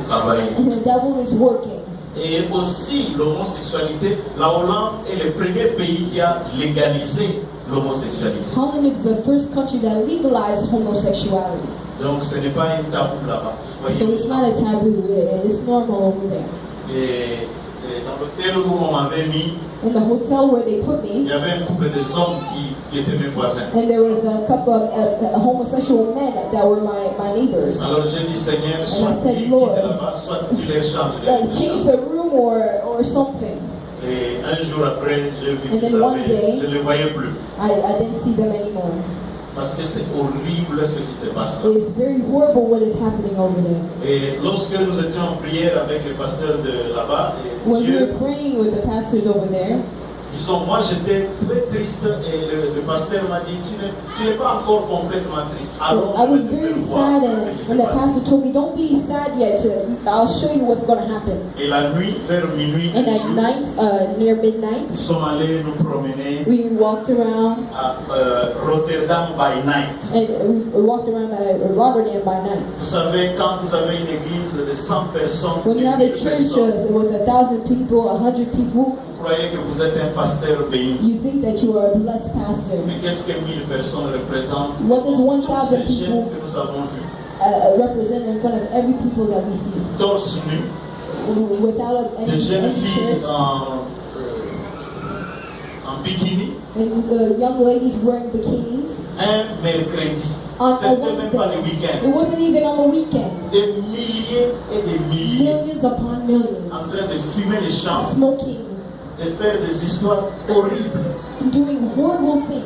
travailler. And the devil is working. Et aussi l'homosexualité, la Hollande est le premier pays qui a légalisé l'homosexualité. Holland is the first country that legalized homosexuality. Donc ce n'est pas un tabou là-bas. So it's not a taboo, it's normal over there. Et dans l'hôtel où on m'avait mis, In the hotel where they put il y me, avait un couple de hommes qui étaient mes voisins. and there was a couple of homosexual men that were my neighbors. Alors j'ai dit Seigneur, soit I said, tu quittes Lord, là-bas, soit tu les changes. change the room or something. Et un jour après, j'ai vu And then qu'ils one avaient, day, je ne les voyais plus. I didn't see them anymore. Parce que c'est horrible ce qui se passe là. It's very horrible what is happening over there. Et lorsque nous étions en prière avec le pasteur de là-bas, When we were Dieu, praying with the pastors over there, disons, moi j'étais très triste et le pasteur m'a dit, tu n'es pas encore complètement triste. Allons, I was je vais te very faire voir sad, ce qui and se the passe. pastor told me, don't be sad yet, I'll show you what's going to happen. Et la nuit, vers minuit, And un at jour, night, near midnight, nous sommes allés nous promener we walked around, à Rotterdam by night. and we walked around Rotterdam by night. Vous savez, quand vous avez une église de 100 personnes, When you have a church with 1,000 people, 100 people, vous croyez que vous êtes un pasteur béni. you think that you are a blessed pastor. Mais qu'est-ce que 1000 personnes représentent? What does 1,000 Tous ces jeunes people que nous avons vus, represent in front of every people that we see? torse nu, Without des jeunes any filles shirts, en bikini, and young ladies wearing bikinis un mercredi. on a C'était même pas le Wednesday. week-end. It wasn't even on the weekend. Des milliers et des milliers Millions upon en millions train de fumer les champs, smoking, de faire des histoires horribles. doing horrible things.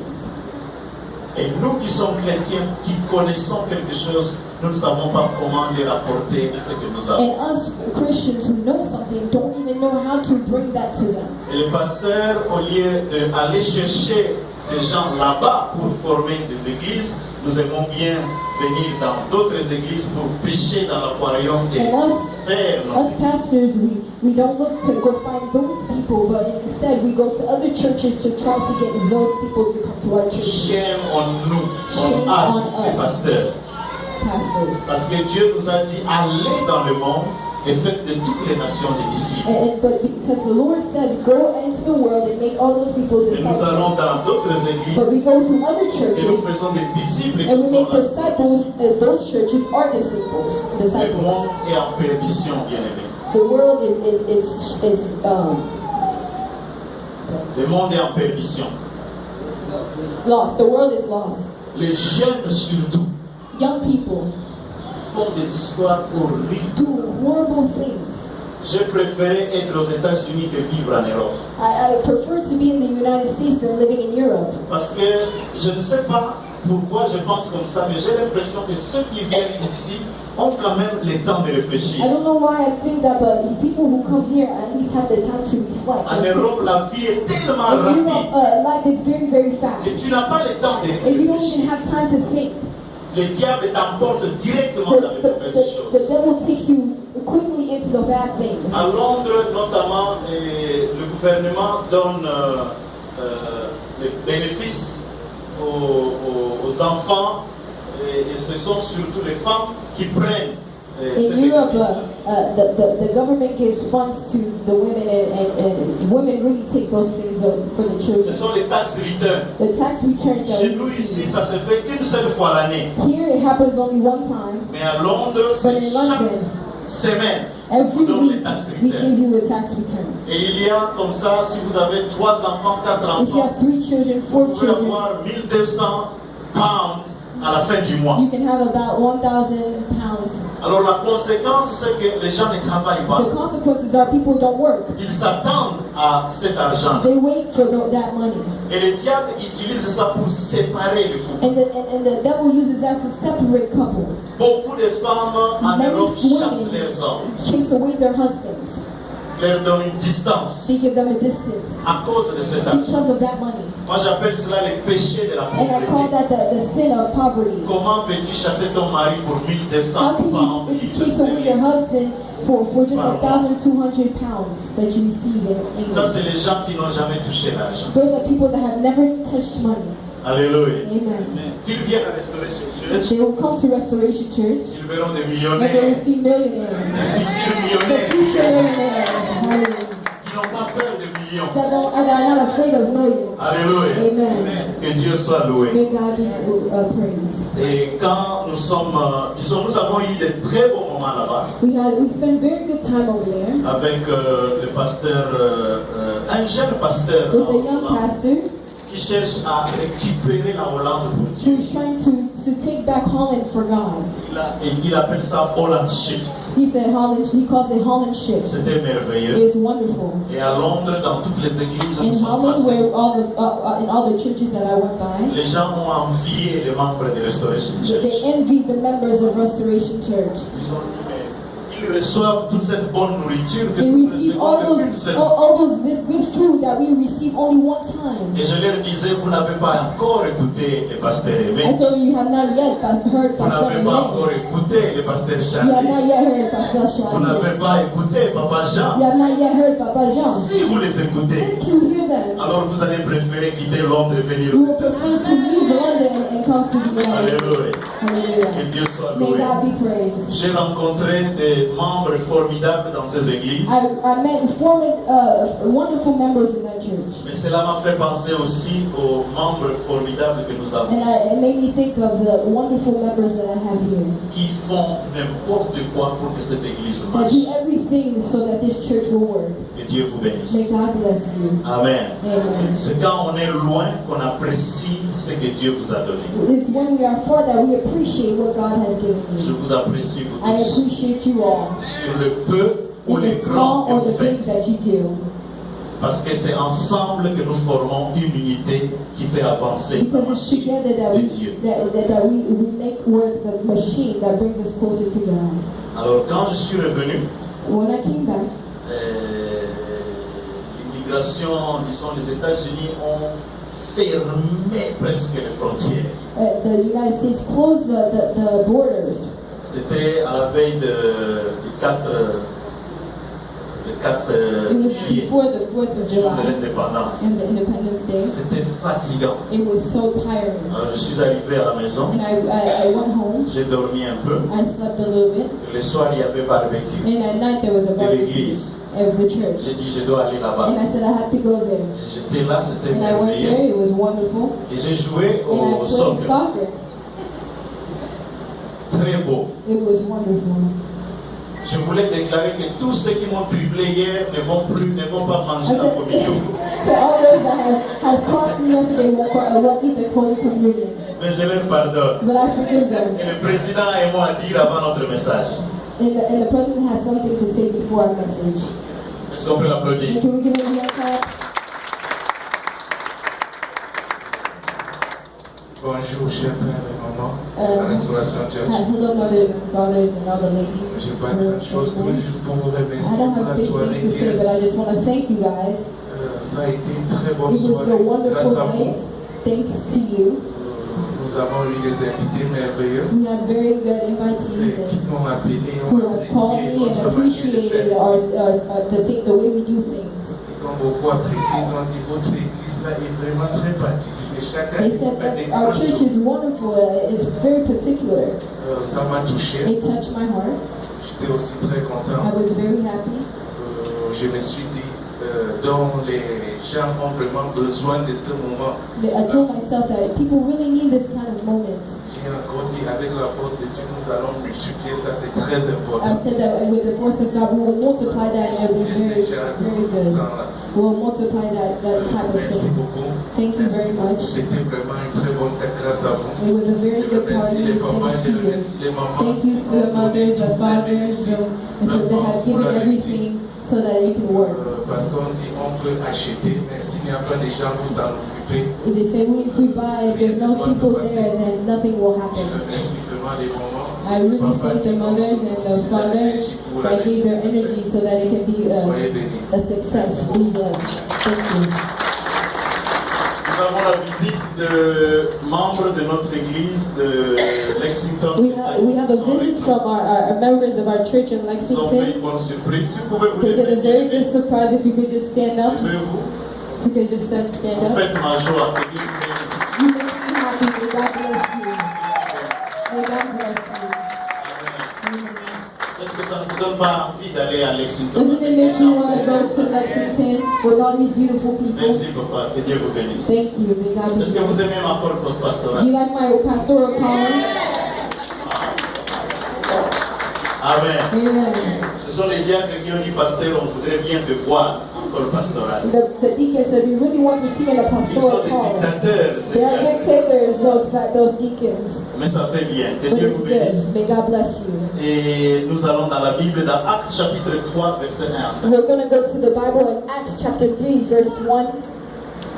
Et nous qui sommes chrétiens, qui connaissons quelque chose, nous ne savons pas comment leur apporter ce que nous avons. And us Christians who know something don't even know how to bring that to them. Et le pasteur, au lieu d'aller chercher des gens là-bas pour former des églises, nous aimons bien venir dans d'autres églises pour prêcher dans l'aquarium et And faire us pastors, we don't look to go find those people, but instead we go to other churches to try to get those people to come to our churches. Shame on nous, Shame on us, on les us. pasteurs. Pastors. Parce que Dieu nous a dit, allez dans le monde et faites de toutes les nations des disciples. But because the Lord says, go into the world and make all those people Et nous allons disciples. dans d'autres But we églises go to other et nous churches faisons des disciples qui and we sont make là. disciples, and those churches are disciples. Le Disciples. monde est en perdition, bien aimé. The world is Le monde est en perdition. lost. The world is lost. Les jeunes surtout Young people font des histoires horribles. do horrible things. J'ai préféré être aux États-Unis que vivre en Europe. I prefer to be in the United States than living in Europe. Parce que je ne sais pas pourquoi je pense comme ça, mais j'ai l'impression que ceux qui viennent ici ont quand même le temps de réfléchir. I don't know why I think that, but the people who come here at least have the time to reflect. En Europe, la vie est tellement In rapide Europe, life is very, very fast. que tu n'as pas le temps de And you don't réfléchir. even have time to think. Le diable t'emporte directement dans les mauvaises The choses. devil takes you quickly into the bad things. À Londres, notamment, le gouvernement donne les bénéfices aux enfants et ce sont surtout les femmes qui prennent ces In Europe, bénéfices. the government gives funds to the women, and women really take those things for the Ce children. sont les tax returns. The tax returns that Chez we nous ici, receive. ça se fait qu'une seule fois l'année. Here it happens only one time, Mais à Londres, but c'est in chaque London, semaine every qu'on donne les week tax we returns. give you a tax return. Et il y a comme ça, si vous avez 3 enfants, 4 If you enfants, have 3 children, 4 vous pouvez children, avoir 1200 pounds à la fin du mois. you can have about 1,000 pounds. Alors la conséquence, c'est que les gens ne travaillent pas. The consequences are people don't work. Ils s'attendent à cet argent. They wait for that money. Et le diable utilise ça pour séparer le couple. And the devil uses that to separate couples. Beaucoup de femmes en Many Europe chassent women leurs hommes, chase away their husbands. leur donnent une distance They give them a distance à cause de cet argent. because of that money. Moi j'appelle cela le péché de la And I call pauvreté. that the sin of poverty. Comment peux-tu chasser ton mari pour 1200 How can pounds you chase away your husband for just 1,200 pounds that you receive in Ça, English? c'est les gens qui n'ont jamais touché l'argent. Those are people that have never touched money. Alléluia. Amen. Qu'ils viennent à Restoration Church, They will come to Restoration Church ils verront des and they will millionnaires, see millionaires. futurs The millionnaires, future millionaires. Hallelujah. qui n'ont pas peur des millions. That are not afraid of millions. Alléluia. Amen. Que Dieu soit loué. May God be praised. Et quand nous sommes, disons, nous avons eu de très beaux moments là-bas We spent very good time over there avec le pasteur, un jeune pasteur with a young pastor qui cherche à récupérer la Hollande pour Dieu. who's trying to take back Holland for God. Il appelle ça Holland Shift. He said Holland. He calls it Holland Shift. C'était merveilleux. It's wonderful. Et à Londres, dans toutes les églises où nous In sommes Holland, passés, where in all the churches that I went by, les gens ont envié les membres de Restoration Church. they envied the members of Restoration Church. Ils ont dit, mais ils reçoivent toute cette bonne nourriture que They nous receive recevons depuis une seule fois. all those this good food that we receive only one time. Et je leur disais, vous n'avez pas encore écouté les pasteurs I aimés. told you have not yet heard Vous Pastor n'avez pas encore Amen. écouté les pasteurs You have not Charlie. yet heard Pastor Vous Shah. n'avez pas écouté Papa You Jean. have not yet heard Papa Jean. Si vous les écoutez, If you hear them, alors vous allez préférer quitter Londres et venir you aux will États-Unis. prefer to leave London and come to the United States. Alléluia. Que Hallelujah. Dieu soit May loué. God be praised. J'ai rencontré des membres formidables dans ces églises. I met wonderful members in that church. Mais cela m'a fait penser aussi aux membres formidables que nous avons And ici, it made me think of the wonderful members that I have here. qui font n'importe quoi pour que cette église That marche. do everything so that this church will work. Que Dieu vous bénisse. May God bless you. Amen. Amen. C'est quand on est loin qu'on apprécie ce que Dieu vous a donné. It's when we are far that we appreciate what God has given Je you. vous apprécie vous I tous appreciate you all. sur le peu ou In les the grands small or que the vous big faites. that you do. Parce que c'est ensemble que nous formons une unité qui fait avancer la Because it's machine together that de we Dieu. that we make work the machine that brings us closer to God. Alors quand je suis revenu, When I came back, l'immigration, disons, les États-Unis ont fermé presque les frontières. the United States closed the borders. C'était à la veille du 4 It was juillet, before the 4th of jour de July l'indépendance. and the Independence Day. C'était fatigant. It was so tiring. Alors, je suis arrivé à la maison, And I went home. j'ai dormi un peu. I slept a little bit. Le soir, il y avait barbecue And at night there was a de barbecue l'église. of the church. J'ai dit, je dois aller là-bas. And I said I have to go there. Et j'étais là, c'était And I went there. merveilleux. It was wonderful. Et j'ai joué And I au played soccer. soccer. Très beau. It was wonderful. Je voulais déclarer que tous ceux qui m'ont dribblé hier ne vont pas I manger la said, communion. so all those that have crossed me yesterday won't eat the Holy Communion. Mais je leur pardonne. But I forgive them. Et le président a un mot à dire avant notre message. And the president has something to say before our message. Est-ce qu'on peut l'applaudir? And can we give him a hand clap? Bonjour, chers frères et mamans de la Restauration Church. Hello, mothers and fathers and all the ladies. Je n'ai pas de choses tout juste pour vous I remercier don't pour have la big soirée things to say, hier. but I just want to thank you guys. Ça a été une très bonne It was a soirée. wonderful Grâce à vous, night. Thanks to you. nous avons eu des invités merveilleux We had very good et invitees qui m'ont appelé et who ont have called apprécié me and votre manière de appreciated faire. the way we do things. Ils ont beaucoup apprécié, ils ont dit votre église là est vraiment très particulière. Chaque They année, said vous faites des that our grandes church choses. is wonderful. It's very particular. Ça m'a touché. It touched my heart. J'étais aussi très I content. was very happy. Je me suis dit, dont les gens ont vraiment besoin de ce moment. I told myself that people really need this kind of moment. J'ai encore dit, avec la force de Dieu, nous allons multiplier ça, c'est très I important. said that with the force of God, we will multiply that and it will be very, very good. We'll multiply that type of Merci thing. beaucoup. Thank you very much. C'était vraiment une très bonne fête grâce à vous. It was a very Je good remercie party. les papas Thanks et to je you. remercie les mamans. Thank you to the mothers, the fathers, that have given everything so that it can work. Parce qu'on dit, on peut acheter, mais s'il n'y a pas des gens pour s'en occuper, If they say if we buy, if there's no people there, then nothing will je happen. remercie vraiment les mamans. I really Papa thank the qui ont mothers and the fathers that gave their energy so that it can be Soyez bénis. a success. Be blessed. Thank you. Nous avons la visite de membres de notre église de Lexington. We have a visit from our members of our church in Ils ont fait Lexington. une bonne surprise. Si vous pouvez vous They did a very lever, good surprise. If you could just stand up, levez-vous. if you could just stand Vous up. faites ma joie. Que Dieu vous bénisse. You make Thank you. May God bless you. May God bless you. Amen. Est-ce que ça ne vous donne pas envie d'aller à Lexington? Doesn't it make you want to go to Lexington with all these beautiful people? Merci papa, que Dieu vous bénisse. Thank you. May God bless Est-ce que vous you. aimez ma call Do post-pastorale? you like my pastoral calling? Amen. Amen. Ce sont les diacres qui ont dit, pasteur, on voudrait bien te voir en call pastoral. The deacon said, we really want to see in a Ils sont pastoral des call. dictateurs, ces They are diacres. dictators, those deacons. Mais ça fait bien. Que But Dieu it's vous bénisse. good. May God bless you. Et nous allons dans la Bible, dans Actes chapitre 3, verset 1 à 5. We're going to go to the Bible in Acts chapter 3, verse 1.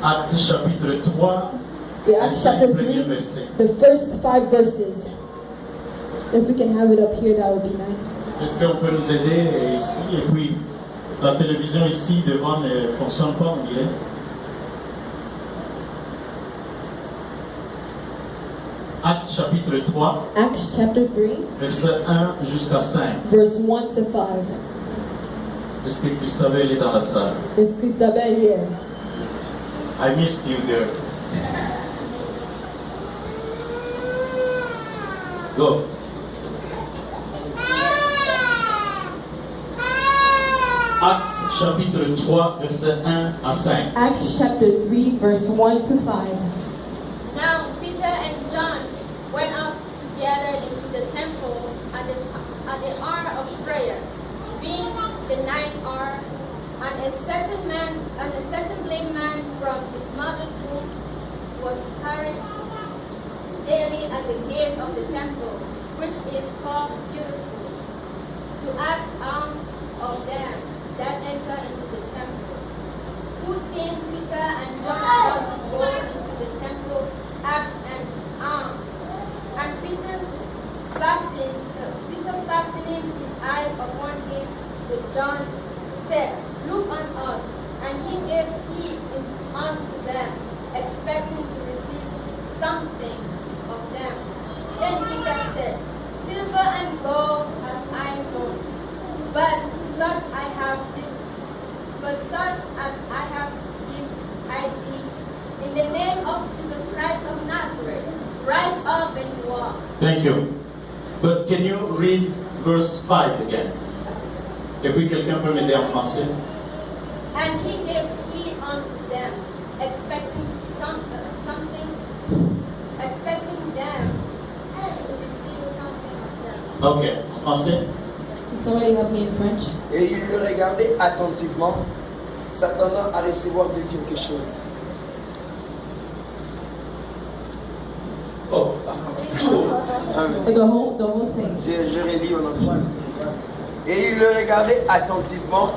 Actes chapitre 3, The Acts chapter 3, premier verset. the first 5 verses. If we can have it up here, that would be nice. Est-ce qu'on peut nous aider ici? Et puis, la télévision ici devant ne fonctionne pas, on dirait. Actes chapitre 3, Acts chapter 3, verset 1 jusqu'à 5. verse 1 to 5. Est-ce que Christabel est dans la salle? Is Christabel here? I missed you there. Go. Actes chapitre 3, verset 1 à 5. Acts chapter 3, verse 1 to 5. Now Peter and John went up together into the temple at the hour of prayer, being the ninth hour, and a certain lame man from his mother's womb was carried daily at the gate of the temple, which is called Beautiful, to ask alms of them that enter into the temple, who seeing Peter and John about to go into the temple, asked an alms. And Peter fastening his eyes upon him with John, said, Look on us. And he gave heed unto them, expecting to receive something of them. Then Peter said, Silver and gold have I none, but such as I have give I thee. In the name of Jesus Christ of Nazareth, rise up and walk. Thank you. But can you read verse 5 again? Et puis quelqu'un peut m'aider en français? And he gave heed unto them, expecting them to receive something of them. Ok, en français? Somebody help me in French. Et il le regardait attentivement, s'attendant à recevoir de quelque chose. Oh, The whole thing. Je relis au nom de Jésus. Et il le regardait attentivement.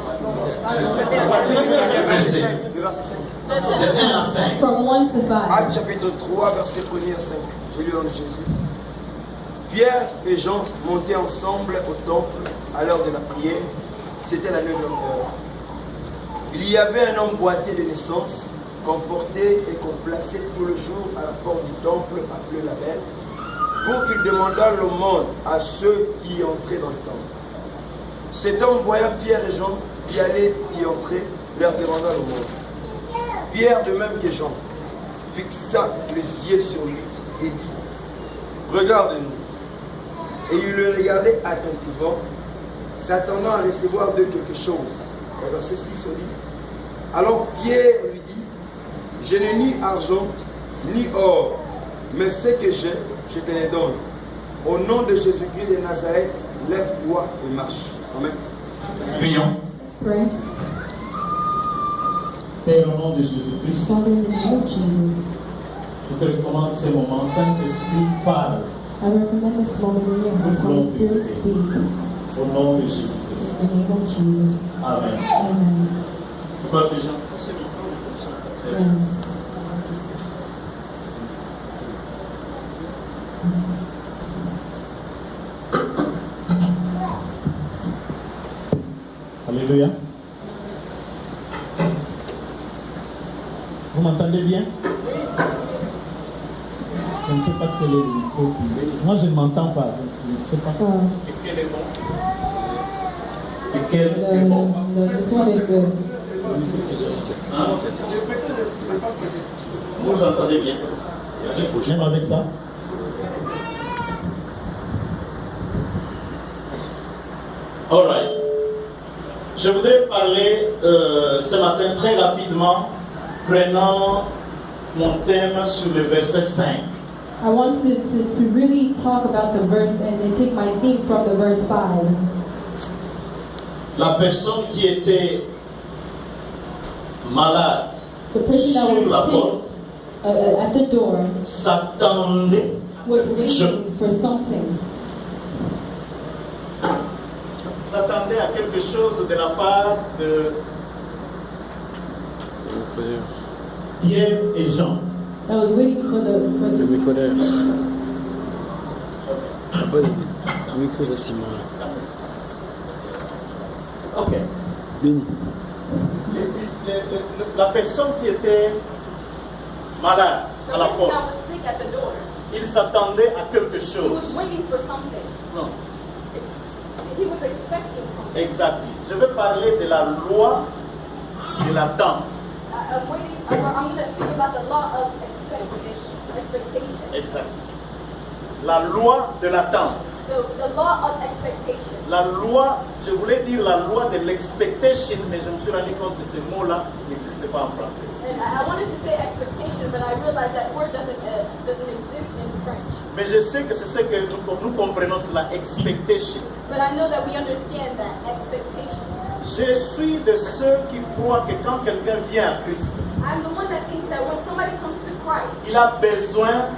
verset. Le verset 5. De 1 à 5. From 1 to 5. Actes chapitre 3, verset 1er à 5. Je lis au nom de Jésus. Pierre et Jean montaient ensemble au temple à l'heure de la prière. C'était la 9e heure. Il y avait un homme boiteux de naissance qu'on portait et qu'on plaçait tout le jour à la porte du temple appelé la Belle, pour qu'il demandât l'aumône à ceux qui y entraient dans le temple. Cet homme, voyant Pierre et Jean qui allaient y entrer, leur demanda l'aumône. Pierre, de même que Jean, fixa les yeux sur lui et dit, regarde-nous. Et il le regardait attentivement, s'attendant à recevoir de quelque chose. Et verset 6, on dit, alors Pierre lui dit, je n'ai ni argent, ni or, mais ce que j'ai, je te le donne. Au nom de Jésus-Christ de Nazareth, lève-toi et marche. Amen. Prions. Let's pray. Père, au nom de Jésus-Christ, Father, in the name of Jesus, je te recommande ce moment. Saint-Esprit, parle. I recommend this moment in your hands. Holy Spirit, speak. Au nom de Jésus-Christ. In the name of Jesus. Amen. Amen. Pourquoi fais-je ça? Yes. Alléluia. Vous m'entendez bien? Je ne sais pas quel est le micro. Moi, je ne m'entends pas. Je ne sais pas. Et quel est bon? Et quel est bon? This one is good. Hein? Vous entendez bien? Même avec ça. All right. Je voudrais parler ce matin très rapidement, prenant mon thème sur le verset 5. I want to really talk about the verse and then take my theme from the verse 5. La personne qui était malade The person that sur la was porte sick at the door s'attendait, was waiting for something. s'attendait à quelque chose de la part de Pierre et Jean. That was waiting for the Ok. La personne qui était malade à la porte, il s'attendait à quelque chose. Non. He was expecting something. Exactement. Je veux parler de la loi de l'attente. I'm going to speak about the law of expectation. Exact. La loi de l'attente. The law of expectation. La loi, je voulais dire la loi de l'expectation, mais je me suis rendu compte que ce mot-là n'existe pas en français. And I wanted to say expectation, but I realized that word doesn't exist in French. Mais je sais que c'est ce que nous comprenons, c'est la expectation. But I know that we understand that expectation. Je suis de ceux qui croient que quand quelqu'un vient à Christ, I'm the one that thinks that when somebody comes to Christ, il a besoin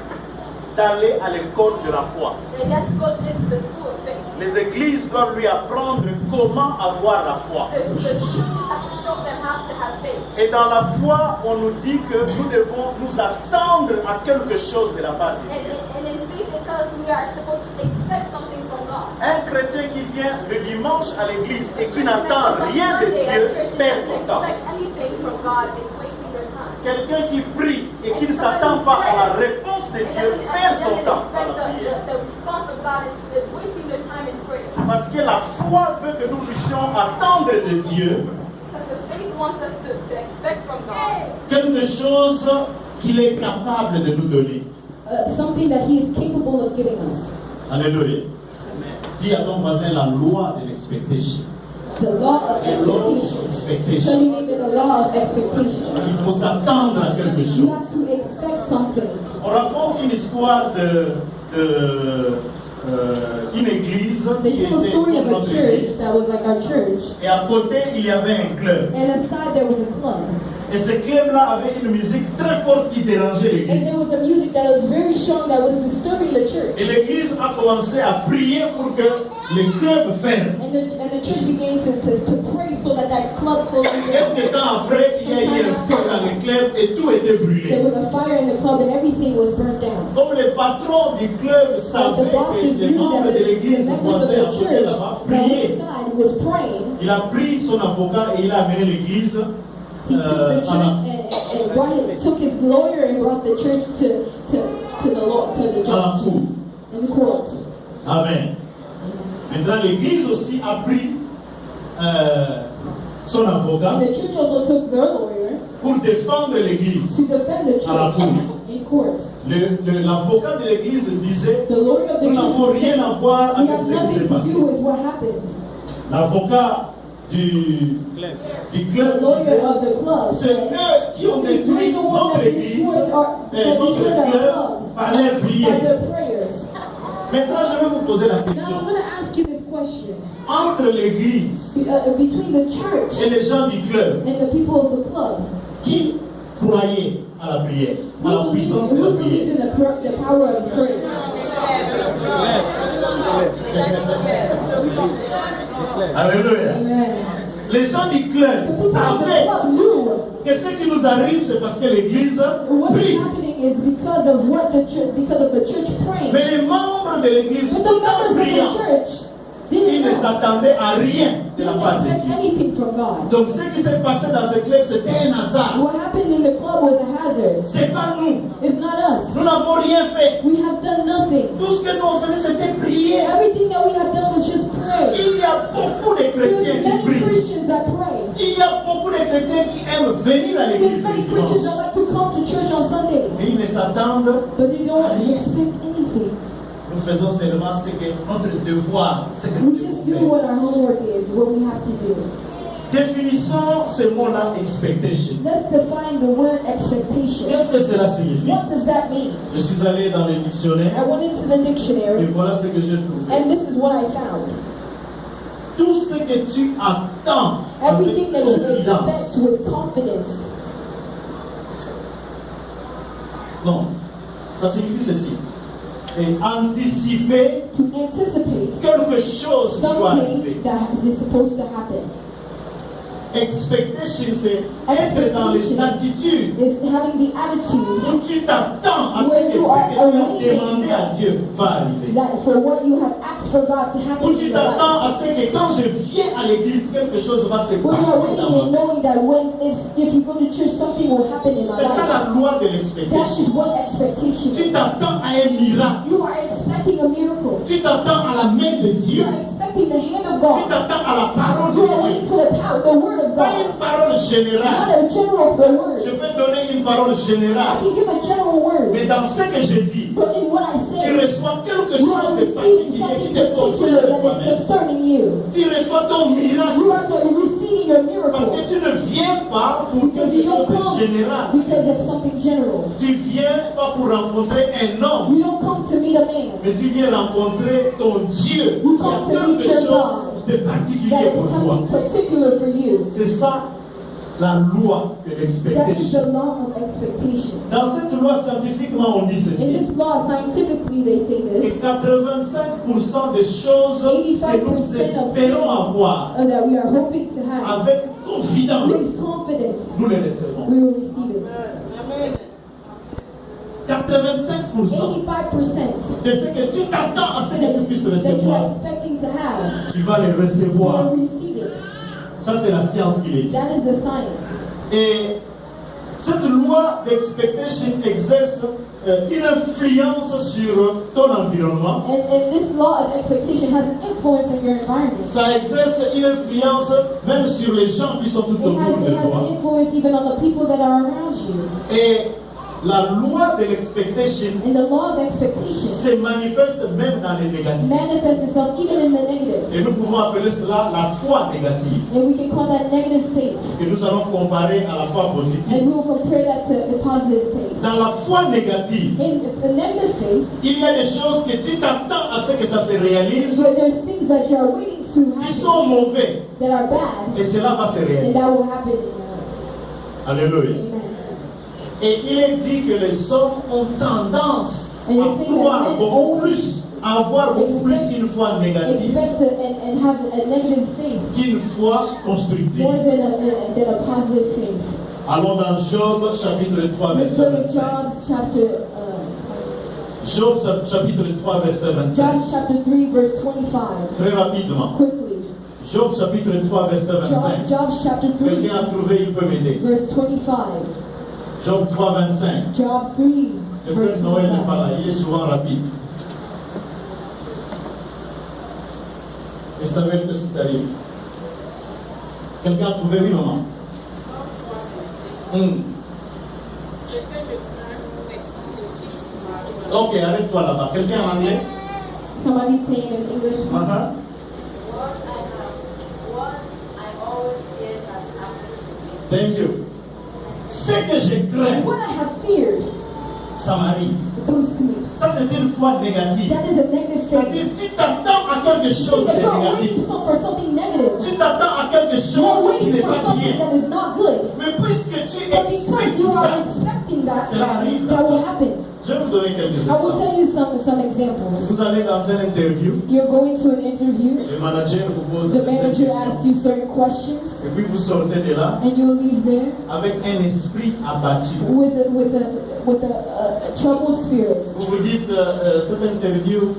d'aller à l'école de la foi. they have to go into the school of faith. Les églises doivent lui apprendre comment avoir la foi. The churches have to show them how to have faith. Et dans la foi, on nous dit que nous devons nous attendre à quelque chose de la part de Dieu. And in faith, it tells us we are supposed to expect something from God. Un chrétien qui vient le dimanche à l'église et qui n'attend rien de Dieu perd son temps. Quelqu'un qui prie et qui ne s'attend pas à la réponse de Dieu perd son temps dans la prière. Parce que la foi veut que nous puissions attendre de Dieu quelque chose qu'il est capable de nous donner. Something that he is capable of giving us. Alléluia. Dis à ton voisin la loi de l'expectation. The law of expectation. Tell your neighbor the law of expectation. Il faut s'attendre à quelque You chose. have to expect something. On raconte une histoire une église They qui tell a était story comme of a notre church église. that was like our church, Et à côté, il y avait un club. and aside there was a club. Et ce club-là avait une musique très forte qui dérangeait And there l'église. was a music that was very strong that was disturbing the church. Et l'église a commencé à prier pour que le club ferme. And the church began to pray so that club closed down. Quelques temps après, il y a eu un feu dans le club et tout était There brûlé. was a fire in the club and everything was burnt down. Comme le patron du club But savait the bosses que les knew membres that de the l'église members of voisins à the côté church là-bas that was priaient, inside was praying. il a pris son avocat et il a amené l'église He took the church and took his lawyer and brought the church to the law, to the à la judge cour. in court. Amen. Maintenant, l'église aussi a pris son avocat And the church also took their lawyer pour défendre l'église to defend the à la church cour. in court. L'avocat de l'église disait, The lawyer of the nous n'avons church rien said, à voir we avec have ce qui s'est nothing to passé. do with what happened. L'avocat du The club lawyer disait, of the club c'est said, eux qui ont "It's détruit the one notre that église destroyed et notre club club par leur by prière. their prayers." Maintenant, je vais vous poser la Now question. I'm going to ask you this question. Entre l'église Between the church et les gens du club, and the people of the club, qui croyait à la prière, à la who puissance de la believed prière? in the power of prayer? Alléluia. Amen. Les gens du club The people of the savaient club knew que ce qui nous arrive, c'est parce que l'église what is prie. happening is because of the church praying. Mais les membres de l'église, But the tout en members of priant, the church ils didn't ne know. s'attendaient à rien de la Didn't part de expect Dieu. anything from God. Donc ce qui s'est passé dans ce club, c'était un hasard. What happened in the club was a hazard. C'est pas nous. It's not us. Nous n'avons rien fait. We have done nothing. Tout ce que nous on faisait, c'était prier. Everything that we have done was just pray. Il y a beaucoup de There's chrétiens qui many prient. Christians that pray. Il y a beaucoup de chrétiens qui aiment venir à There's l'église many le Christians dimanche. that like to come to church on Sundays. Mais ils ne ne s'attendent but they à don't rien. expect anything. Nous faisons seulement ce que notre devoir, ce que nous We just do devons what faire. our homework is, what we have to do. Définissons ce mot-là, expectation. Let's define the word expectation. Qu'est-ce que cela signifie? What does that mean? Je suis allé dans le I dictionnaire went into the et dictionary, voilà ce que j'ai trouvé. and this is what I found. Tout ce que tu attends avec Everything that you expect confidence. with confidence. Non, ça signifie ceci. Et anticiper To anticipate quelque chose qui doit something arriver. that is supposed to happen. Expectation, c'est être dans les attitudes Is having the attitude où tu t'attends à ce When que you ce are que tu as awaiting demandé à Dieu va arriver. that for what you have asked for God to happen Où in tu your t'attends life. à ce que quand je viens à l'église, quelque chose va se When you are passer waiting dans ma and vie. knowing that if you go to church, something will happen in my C'est ça life. la loi de That l'expectation. is what expectation Tu is. t'attends à un miracle. You are expecting a miracle. Tu t'attends à la main de You Dieu. are expecting the hand of Tu God. t'attends à la parole You are de waiting Dieu. for the word of Pas God. une parole Not générale. a general word. Je peux donner une parole I générale. can give a general word. Mais dans ce que je dis, But in what I tu say, reçois quelque you are chose de receiving particulier qui something te concerne particular that is toi-même. concerning you. Tu reçois ton miracle. You are receiving your Parce que miracle. tu ne viens pas pour Because quelque you don't chose de come général. because of something general. Tu viens pas pour rencontrer un homme, You don't come to meet a man. mais tu viens rencontrer ton Dieu. You Il y a come to quelque meet your chose God. de That particulier is pour toi. something particular for you. C'est ça la loi de That is l'expectation. the law of expectation. Dans cette loi, scientifiquement, on dit In ceci. this law, scientifically, they say Et this, 85% des choses que nous espérons avoir that we are hoping to have. avec confidence, With confidence, nous les recevons. we will receive it. 85% 85% de ce que tu t'attends à ce que tu puisses that you are recevoir, expecting to have, tu vas les you recevoir. will receive it. Ça, c'est la science qui le dit. That is the science. Et cette loi d'expectation exerce une influence sur ton environnement. And this law of expectation has an influence in your environment. Ça exerce une influence même sur les gens qui sont tout It autour has de an toi. influence even on the people that are around you. Et la loi de l'expectation And the law of expectation se manifeste même dans les négatifs. manifests itself even in the negative. Et nous pouvons appeler cela la foi négative, And we can call that negative faith. que nous allons comparer à la foi positive. And we will compare that to the positive faith. Dans la foi négative, In the negative faith, il y a des choses que tu t'attends à ce que ça se réalise, where there's things that you are waiting to qui happen sont mauvais, that are bad, et cela va se and réaliser. that will happen in your life. Alléluia. Amen. Et il est dit que les hommes ont tendance à croire beaucoup plus, à avoir beaucoup plus une foi négative Expect and have a negative faith qu'une foi constructive. more than a positive faith. Allons dans Job chapitre 3 Let's verset go to 25. Job chapitre 3 verset 25. Job chapter 3 verse 25. Très rapidement. Quickly. Job chapitre 3 verset 25. Job chapter 3 Quelqu'un a trouvé, il peut m'aider. verse 25. Job 3 25. Job 3 Est-ce verse que Noël n'est pas 25. là? Il est souvent rapide. Isabelle, qu'est-ce qui t'arrive? Quelqu'un a trouvé, oui, maman? Ok, arrête-toi là-bas. Quelqu'un en anglais? Somebody saying in English, Uh-huh. What I always feared has happened to me. Thank you. Ce que je crains, what I have feared ça m'arrive. comes to me. Ça, c'est une foi négative. That is a negative faith. C'est-à-dire, tu t'attends à quelque See chose de that you're négatif. waiting for something negative. Tu t'attends à quelque You're chose qui waiting n'est for pas something bien. that is not good. Mais puisque tu But because expectes you ça, are expecting that, cela arrive. that will happen. Je vais vous donner quelques I will exemples. tell you some examples. Vous allez dans une interview, You're going to an interview. le manager vous pose The certaines manager questions. asks you certain questions, Et puis vous sortez de là and you leave there avec un esprit abattu. with a troubled spirit. Vous vous dites, cette interview,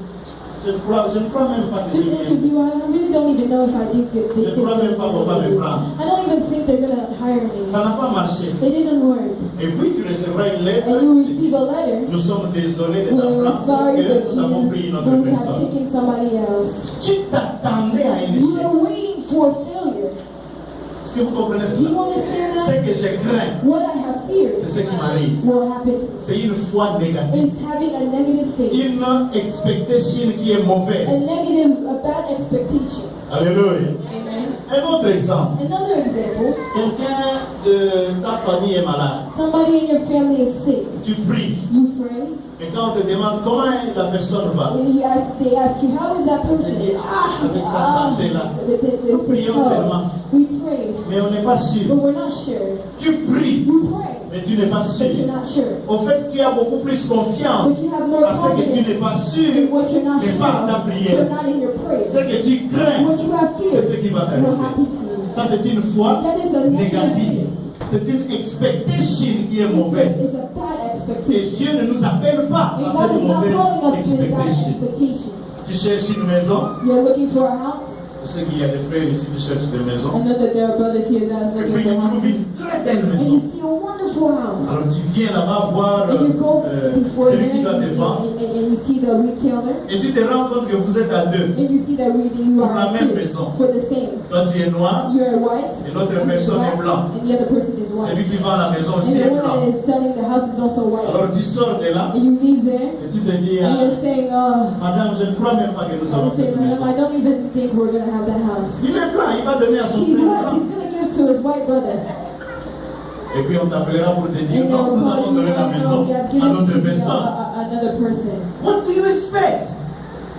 je ne crois même pas que This je vais. interview, I really don't even know if I did get Je crois même pas qu'on va me prendre. I don't even think they're gonna hire Ça me. n'a pas marché. It didn't work. Et puis tu recevras une lettre. And you receive a letter. Nous sommes désolés de We're t'apprendre sorry que that nous avons pris une autre we have personne. taken somebody else. Tu t'attendais à un You échec. are waiting for failure. Si vous comprenez Do you cela, understand ce that? que je crains, What I have feared c'est ce qui m'arrive. will happen to C'est une foi négative. is having a negative faith. Une expectation qui est A mauvaise. bad expectation. Alléluia. Amen. Un autre exemple. Another example, Quelqu'un de ta famille est malade. somebody in your family is sick. Tu pries. You pray, Et quand on te demande comment la personne va, and they ask you, how is that person? tu dis, ah, avec sa santé-là. Nous prions Oh, seulement. we pray, Mais on n'est pas sûr. but we're not sure. Tu pries, You pray, mais tu n'es pas sûr. but you're not sure. Au fait, tu as beaucoup plus confiance But you have more à ce que tu n'es pas confidence sûr, in what you're not mais sure, pas à ta but prière. not in your prayer. Ce que tu crains, What you have c'est feared ce qui va will t'arriver. happen to you. Ça, c'est une foi That is a negative négative. faith. C'est une expectation qui est It's mauvaise. a bad Et expectation. Dieu ne nous appelle pas And à God cette is not mauvaise calling us to bad expectation. expectations. Tu cherches une maison. You're looking for a house. Je sais qu'il y a des frères ici qui cherchent des I maisons. know that there are brothers here that are Et puis looking tu for a trouves house. une très belle And maison. you see a wonderful house. Alors tu viens là-bas voir And you go before celui them qui doit te vendre. and you see the retailer. Et tu te rends compte que vous êtes à deux. And you see that you Pour la are même two maison. for the same. Toi tu es noir, You're white. et l'autre and personne est black, blanc. and the other person is Celui white. qui vend la maison And aussi the est one blanc. that is selling the house is also white. Alors tu sors de là And you leave there et tu te dis, and ah, you're saying, oh, madame, je ne crois même pas que nous I'm avons saying, cette madam, maison. I don't even think we're going to have that house. Il est blanc, il va donner à son He's frère white. blanc. He's going to give it to his white brother. Et puis on t'appellera pour te dire, And non, they'll nous call allons you, donner la no, maison we have à given notre it to personne. another person. What do you expect?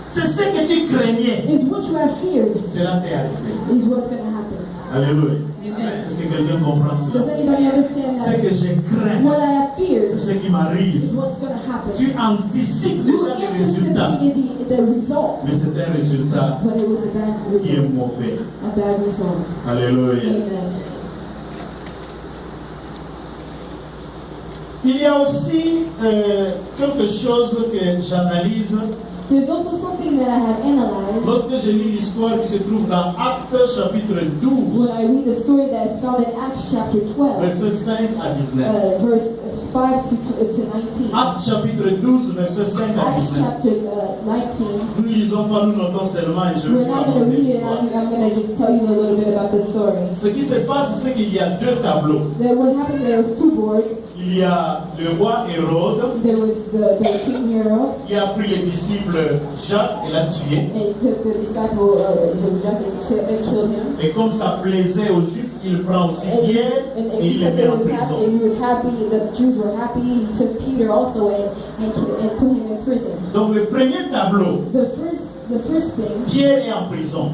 C'est ce que tu craignais. It's what you have feared Cela t'est arrivé. is what's going to happen. Alléluia. Amen. Est-ce que quelqu'un comprend Does cela? anybody understand Ce que that? je crains, What I have c'est feared ce qui is m'arrive. what's going to happen. Tu anticipes You déjà les résultats. anticipated the result, Mais c'est un résultat but it was a bad qui est result. mauvais. A bad result. Alléluia. Amen. Il y a aussi quelque chose que j'analyse There's also something that I have analyzed lorsque je lis l'histoire qui se trouve dans Actes chapitre when 12, I read the story that is found in Acts chapter 12, versets 5 à 19. verse 5 to 19. Actes chapitre 12, versets 5 à Acts 19. chapter 19. Nous ne lisons pas, nous notons seulement et je vais We're vous not going to raconter read it. l'histoire. I'm going to just tell you a little bit about the story. Ce qui se passe, c'est qu'il y a deux tableaux. That what happened, there was two boards. Il y a le roi Hérode There was the King Herod, qui a pris les disciples Jacques et l'a tué. and took the disciple Jack and killed him. Et comme ça plaisait aux Juifs, il prend aussi Pierre And et il les because met en prison. he was happy, the Jews were happy, he took Peter also and put him in prison. Donc le premier tableau, The first thing, Pierre est en prison.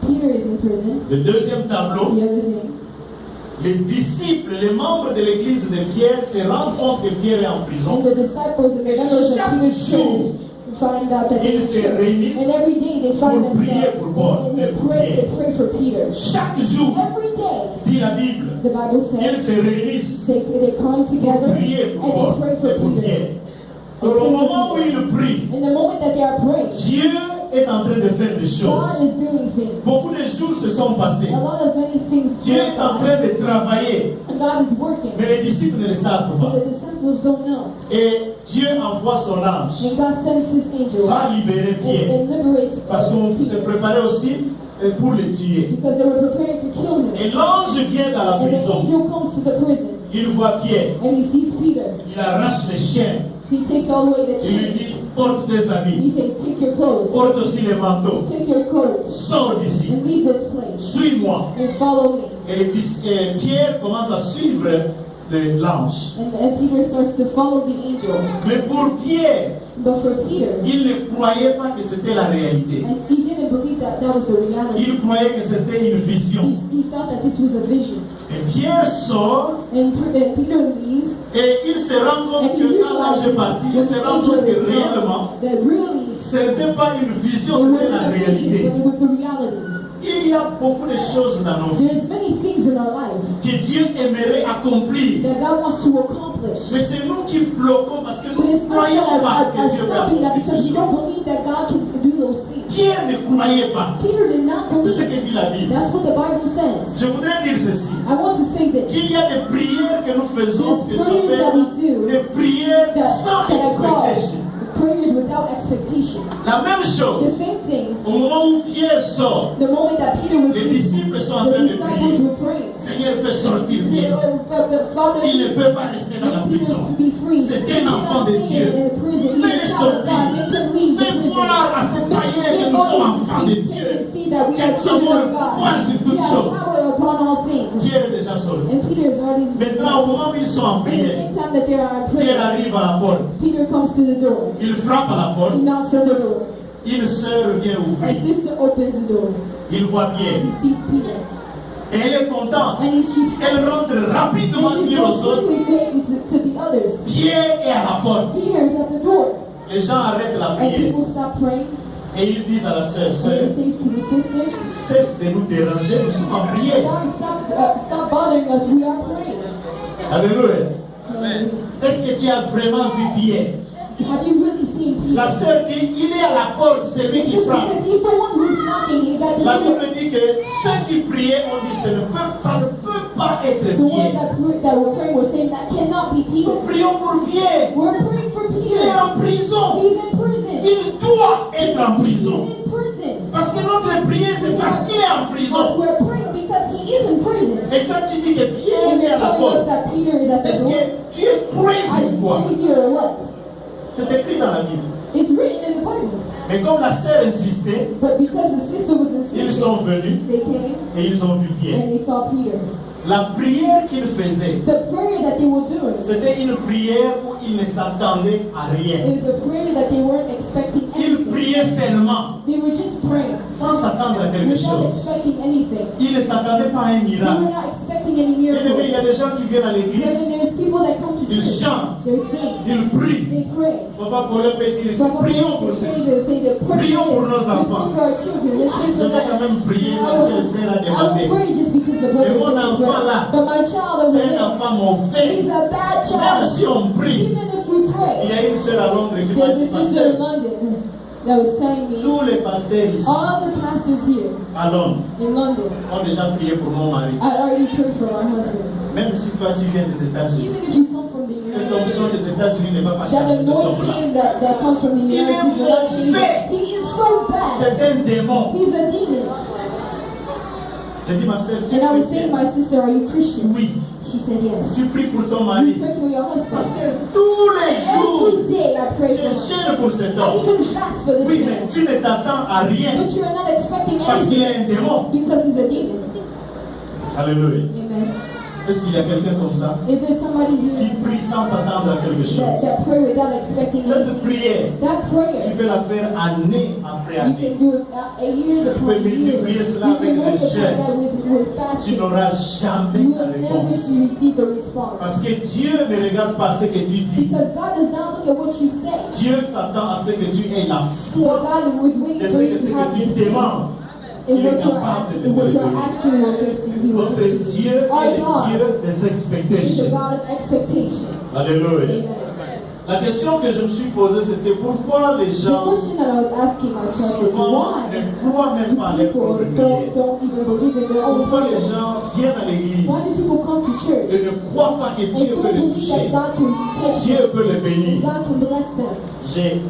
Peter is in prison. Le deuxième tableau, The other thing, les disciples, les membres de l'église de Pierre se rendent compte que Pierre est en prison. and the disciples and the members of Peter's church find out that Ils se réunissent and every day they find pour prier pour Paul themselves and et pour they Pierre. pray for Peter. Chaque jour, Every day, dit la Bible, the Bible ils says, se réunissent they come together pour prier pour and Paul they pray et for pour Peter. Pierre. Alors, au moment où ils prient, In the moment that they are praying, Dieu est en train de faire des God choses. is doing things. Beaucoup de jours se sont passés. A lot of many things. Dieu est en train de travailler, And God is working. mais les disciples ne le savent But pas. the disciples don't know. Et Dieu envoie son ange, And God sends his angel va libérer Pierre, and liberates parce qu'on se Peter préparait aussi pour le tuer. because they were preparing to kill him. Et l'ange vient dans la And the prison. angel comes to the prison Il voit Pierre, and he sees Peter. il arrache les chiens. He takes all away the Il lui chains. dit, porte tes habits, He says, take your clothes, porte aussi les manteaux, take your coat, sors d'ici, and leave this place, suis-moi. and follow me. Et Pierre commence à suivre l'ange. And Peter starts to follow the angel. Mais pour Pierre, But for Peter, il ne croyait pas que c'était la réalité. and he didn't believe that that was a reality. Il croyait que c'était une vision. He thought that this was a vision. Et Pierre sort And Peter leaves, et il se rend compte and he que quand l'ange est realizes parti, il when se the rend angel compte que is réellement, gone, that really ce n'était pas une vision, it c'était wasn't la a vision, réalité. but it was the reality. Il y a beaucoup de choses dans nos vies There's many things in our life que Dieu aimerait accomplir. that God wants to accomplish. Mais c'est nous qui bloquons parce que But nous it's ne us croyons that pas are que Dieu peut stopping that accomplir because ces we don't choses. believe that God can do those things. Pierre ne croyait pas. Peter did not C'est ce believe. que dit la Bible. That's what the Bible says. Je voudrais dire ceci. I want to say this. Qu'il y a des prières que nous faisons, que There's prayers that we j'appelle do des prières sans that I call expectation. prayers without expectations. La même The chose, same thing, au moment où Pierre sort, the moment that Peter was les leaving, disciples sont en the train de disciples prier. were praying. Seigneur, fais sortir Pierre. Father, Il ne peut pas rester dans la make Peter prison. be free. C'est He un cannot enfant de stay Dieu. in the prison. He's Fais-le a child of God. sortir. Make him leave the Fais prison. voir à ce païen que nous sommes enfants de Dieu. See that we Que are nous children avons of le God. pouvoir sur We toutes have choses. power upon all things. Pierre est déjà sorti. And Peter is already Maintenant, au moment où ils sont en at the prière, same time that they are in Pierre prayer, arrive à la porte. Peter comes to the door. Il frappe à la porte. He knocks on the door. Une sœur vient A ouvrir. sister opens the door. Il voit Pierre. He sees Peter. Et elle est contente. And she's Elle rentre rapidement and she dire aux goes autres, quickly to the others. Pierre est à la porte. Peter's at the door. Les gens arrêtent la And prière. people stop praying. Et ils disent à la sœur, And sœur, they say to the sister, cesse de nous déranger, nous sommes en prière. stop bothering us. We are praying. Alléluia. Amen. Est-ce que tu as vraiment vu Pierre? Have you really seen Peter? La sœur dit, il est à la porte, c'est lui qui Sister frappe. says he's the one who's knocking. He's at the La door. Bible dit que ceux qui priaient ont dit, ça ne peut pas être The ones Pierre. that were praying were saying that cannot be Peter. Nous prions pour Pierre. We're praying for Il est Peter. en prison. He's in prison. Il doit être en prison. He's in prison. Parce que notre prière, c'est parce qu'il est en But prison. we're praying because he is in prison. Et quand tu dis que Pierre And est you're à la telling us porte, that Peter is at the est-ce door. que tu es Are crazy ou you quoi? crazy or what? C'est écrit dans la Bible. It's written in the Bible. Mais comme la sœur insistait, But because the sister was ils insisting, sont venus they came et ils ont vu Pierre. and they saw Peter. La prière qu'il faisait, The prayer that they were doing c'était une prière où il ne s'attendait à rien. is a prayer that they weren't expecting Il anything. priait seulement, They were just praying sans s'attendre à quelque without chose. expecting anything. Il ne s'attendait pas à un They were miracle. not expecting any Bien aimé, il y miracles. a des gens qui viennent à But then l'église, there's people that come to ils church. chantent, They sing. ils prient. They pray. Papa Paulin peut dire, prions pour ceci. Prions pour nos enfants. Je vais quand même prier parce que le frère a demandé. Mais mon enfant là, But my child over c'est un there, enfant mauvais. he's a bad Même child. si on prie, Even if we il pray, y a une sœur à Londres qui m'a there's dit, a sister in pasteur, London that was telling me, tous les pasteurs ici all the pastors here à Londres in London ont déjà prié pour mon mari. had already prayed for our husband. Même si toi tu viens des États-Unis, Even if you come from the cette United onction States, des États-Unis ne va pas that changer cet homme-là. anointing that comes from the Il United est States will not change mauvais. it. He is so bad. C'est un démon. He's a demon. J'ai dit, ma sœur, tu es And I was saying, chrétienne? my sister, are you Christian? Oui. She said yes. Tu pries pour ton You mari. pray for your Parce husband. que tous les jours, Every day I pray for je him. gêne pour cet I homme. even fast for this Oui, mais man. tu ne t'attends à rien But you are not expecting parce qu'il anything est un démon. because he's a demon. Alléluia. Amen. Est-ce qu'il y a quelqu'un comme ça Is there somebody qui here prie sans s'attendre à quelque chose? that pray without expecting Cette anything? prière, That tu prayer, peux la faire année après you année. can do it years Tu peux upon years. multiplier You cela can avec le multiply jeûne. that with Tu fasting. n'auras jamais You la will never réponse. receive the response. Parce que Dieu ne regarde pas ce que tu dis. Because God does not look at what you say. Dieu s'attend à ce que tu aies la But foi God was waiting de for ce you que to have tu the faith. demandes. In Il est what you're capable de te in what le you're donner. asking will give to you. Notre Dieu Our est le God Dieu des is the expectations. God of expectation. Alléluia. Amen. La question que je me suis posée, c'était pourquoi les The gens question that I was asking myself is souvent why ne croient même pas à leur people propre prière. don't even believe in their own Pourquoi les prayer? gens viennent à l'église Why do people come to church et ne croient pas que and Dieu don't peut les believe toucher? that God can touch Dieu them, peut les bénir. God can bless them? J'ai